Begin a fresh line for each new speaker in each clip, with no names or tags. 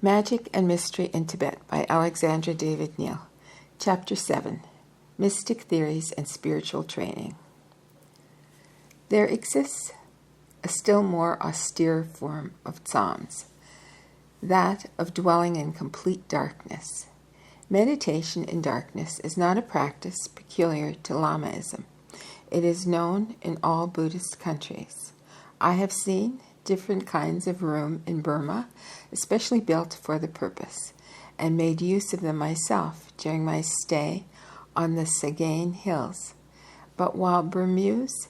Magic and Mystery in Tibet by Alexandra David-Neel. Chapter 7. Mystic Theories and Spiritual Training. There exists a still more austere form of psalms, that of dwelling in complete darkness. Meditation in darkness is not a practice peculiar to Lamaism. It is known in all Buddhist countries. I have seen different kinds of room in Burma, especially built for the purpose, and made use of them myself during my stay on the Bygone hills. But while Burmese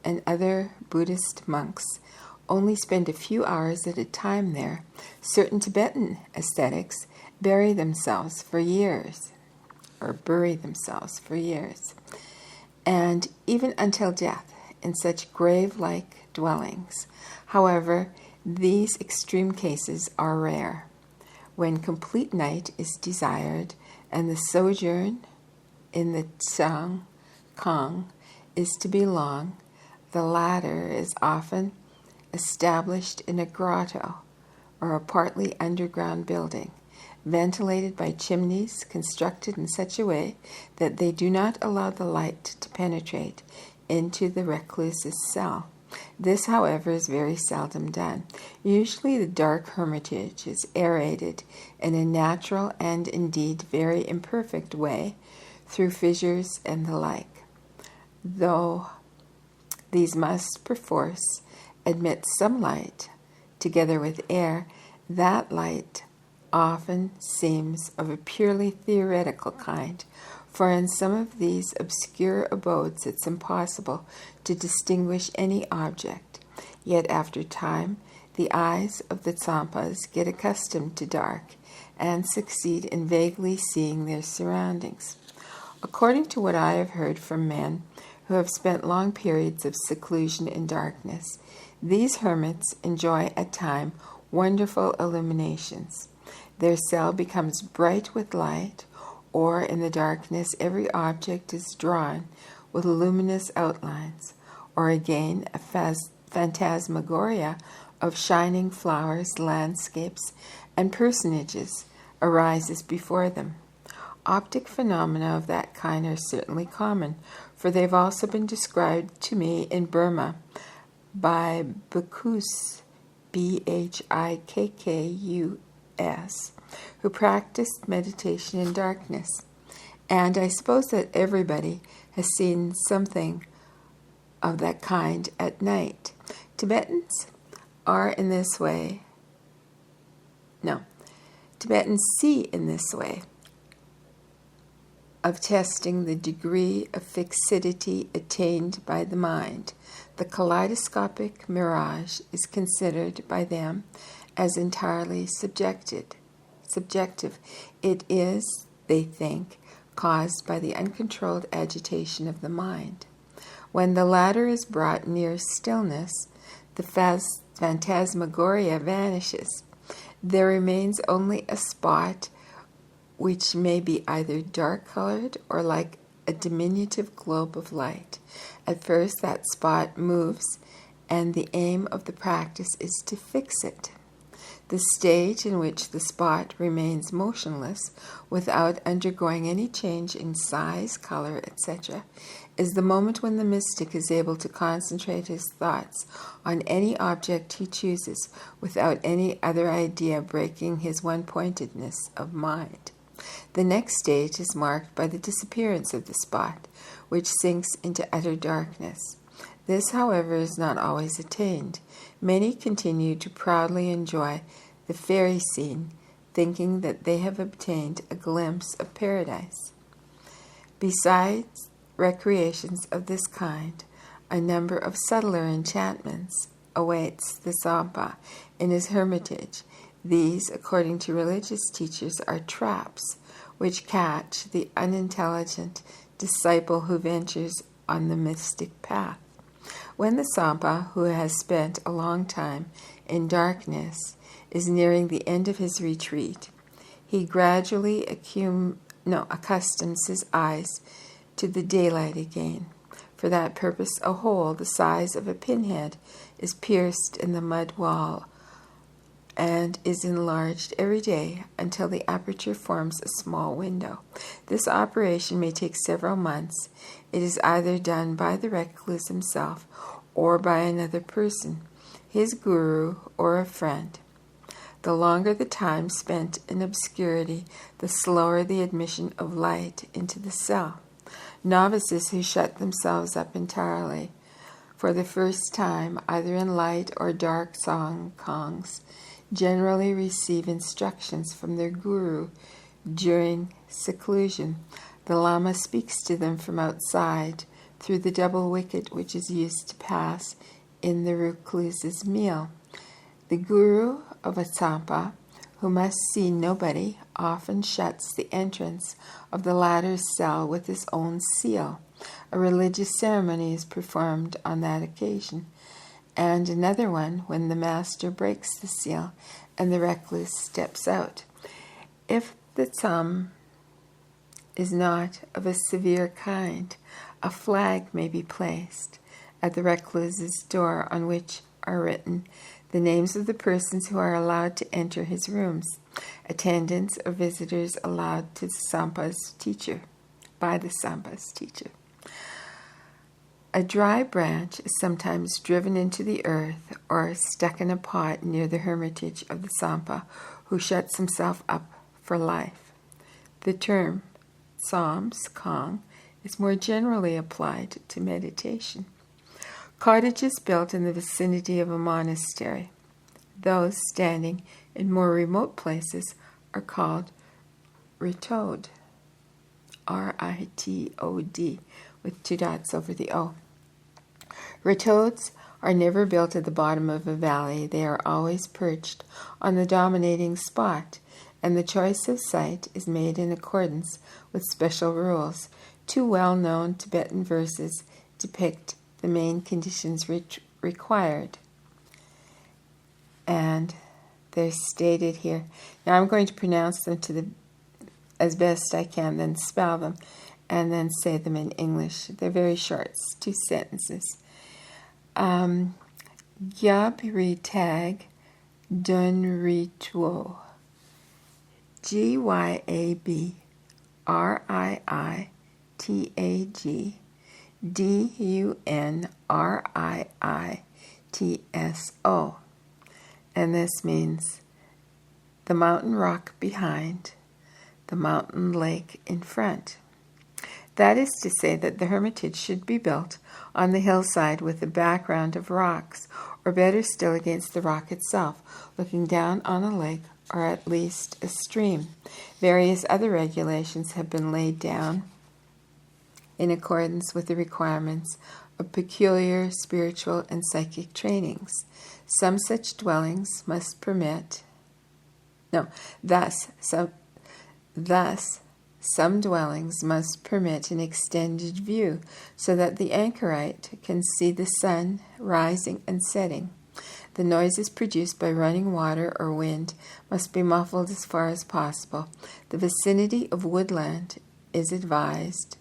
and other Buddhist monks only spend a few hours at a time there, certain Tibetan ascetics bury themselves for years, and even until death in such grave-like dwellings. However, these extreme cases are rare. When complete night is desired and the sojourn in the Tsang Kong is to be long, the latter is often established in a grotto or a partly underground building, ventilated by chimneys constructed in such a way that they do not allow the light to penetrate into the recluse's cell. This, however, is very seldom done. Usually the dark hermitage is aerated in a natural and indeed very imperfect way through fissures and the like. Though these must perforce admit some light, together with air, that light often seems of a purely theoretical kind, for in some of these obscure abodes it's impossible to distinguish any object. Yet after time, the eyes of the Tsampas get accustomed to dark and succeed in vaguely seeing their surroundings. According to what I have heard from men who have spent long periods of seclusion in darkness, these hermits enjoy at times wonderful illuminations. Their cell becomes bright with light, or in the darkness every object is drawn with luminous outlines, or again a phantasmagoria of shining flowers, landscapes, and personages arises before them. Optic phenomena of that kind are certainly common, for they've also been described to me in Burma by bhikkhus, Bhikkus, who practiced meditation in darkness. And I suppose that everybody has seen something of that kind at night. Tibetans see in this way of testing the degree of fixity attained by the mind. The kaleidoscopic mirage is considered by them as entirely subjective. It is, they think, caused by the uncontrolled agitation of the mind. When the latter is brought near stillness, the phantasmagoria vanishes. There remains only a spot which may be either dark-colored or like a diminutive globe of light. At first that spot moves, and the aim of the practice is to fix it. The stage in which the spot remains motionless without undergoing any change in size, color, etc., is the moment when the mystic is able to concentrate his thoughts on any object he chooses without any other idea breaking his one-pointedness of mind. The next stage is marked by the disappearance of the spot, which sinks into utter darkness. This, however, is not always attained. Many continue to proudly enjoy the fairy scene, thinking that they have obtained a glimpse of paradise. Besides recreations of this kind, a number of subtler enchantments awaits the Tsampa in his hermitage. These, according to religious teachers, are traps which catch the unintelligent disciple who ventures on the mystic path. When the Tsampa, who has spent a long time in darkness, is nearing the end of his retreat, he gradually accustoms his eyes to the daylight again. For that purpose, a hole the size of a pinhead is pierced in the mud wall and is enlarged every day until the aperture forms a small window. This operation may take several months. It is either done by the recluse himself or by another person, his guru or a friend. The longer the time spent in obscurity, the slower the admission of light into the cell. Novices who shut themselves up entirely for the first time, either in light or dark sangkhs, generally receive instructions from their guru during seclusion. The Lama speaks to them from outside through the double wicket which is used to pass in the recluse's meal. The guru of a Tsampa, who must see nobody, often shuts the entrance of the latter's cell with his own seal. A religious ceremony is performed on that occasion, and another one when the master breaks the seal and the recluse steps out. If the tsam is not of a severe kind, a flag may be placed at the recluse's door on which are written the names of the persons who are allowed to enter his rooms, attendants or visitors allowed to Sampa's teacher, by the Sampa's teacher. A dry branch is sometimes driven into the earth or stuck in a pot near the hermitage of the Sampa, who shuts himself up for life. The term Psalms, Kong, is more generally applied to meditation. Cottages built in the vicinity of a monastery. Those standing in more remote places are called ritod, R-I-T-O-D, with 2 dots over the O. Ritods are never built at the bottom of a valley. They are always perched on the dominating spot, and the choice of site is made in accordance with special rules. 2 well-known Tibetan verses depict the main conditions required, and they're stated here. Now I'm going to pronounce them as best I can, then spell them, and then say them in English. They're very short, it's 2 sentences. Gyab ritag dun rituo. GYABRIITAG DUNRIITSO. And this means the mountain rock behind, the mountain lake in front. That is to say that the hermitage should be built on the hillside with a background of rocks, or better still against the rock itself, looking down on a lake or at least a stream. Various other regulations have been laid down in accordance with the requirements of peculiar spiritual and psychic trainings. Some such dwellings must permit, some dwellings must permit an extended view so that the anchorite can see the sun rising and setting. The noises produced by running water or wind must be muffled as far as possible. The vicinity of woodland is advised,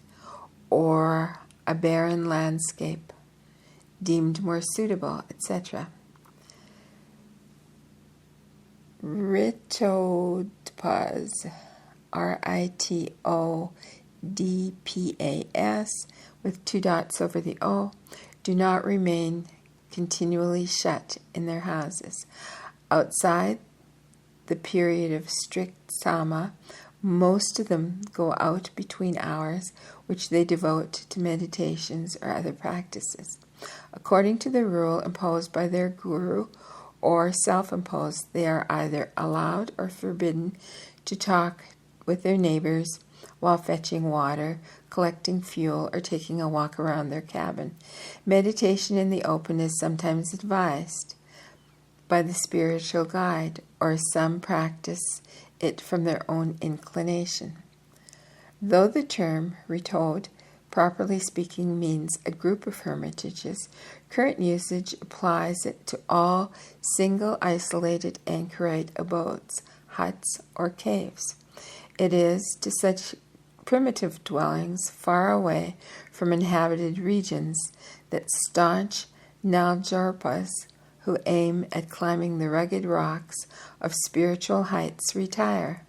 or a barren landscape deemed more suitable, etc. Ritodpas, RITODPAS, with 2 dots over the O, do not remain continually shut in their houses. Outside the period of strict sama, most of them go out between hours which they devote to meditations or other practices. According to the rule imposed by their guru or self-imposed, they are either allowed or forbidden to talk with their neighbors while fetching water, collecting fuel, or taking a walk around their cabin. Meditation in the open is sometimes advised by the spiritual guide, or some practice it from their own inclination. Though the term ritod, properly speaking, means a group of hermitages, current usage applies it to all single isolated anchorite abodes, huts, or caves. It is to such primitive dwellings far away from inhabited regions that staunch Naljorpas who aim at climbing the rugged rocks of spiritual heights retire.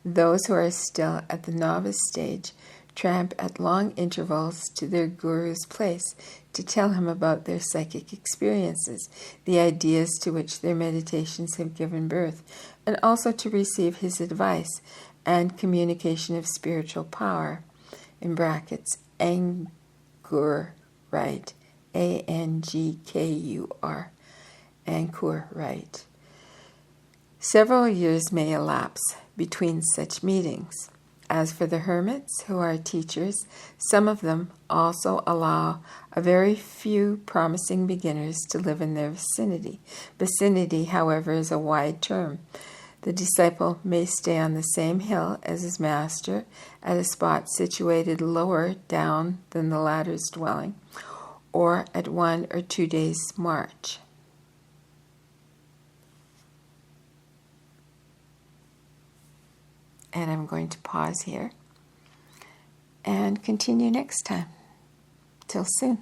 Those who are still at the novice stage tramp at long intervals to their guru's place to tell him about their psychic experiences, the ideas to which their meditations have given birth, and also to receive his advice and communication of spiritual power, in brackets, Angkur right, Angkur, Angkur right. Several years may elapse between such meetings. As for the hermits who are teachers, some of them also allow a very few promising beginners to live in their vicinity. Vicinity, however, is a wide term. The disciple may stay on the same hill as his master at a spot situated lower down than the latter's dwelling, or at 1 or 2 days' march. And I'm going to pause here and continue next time. Till soon.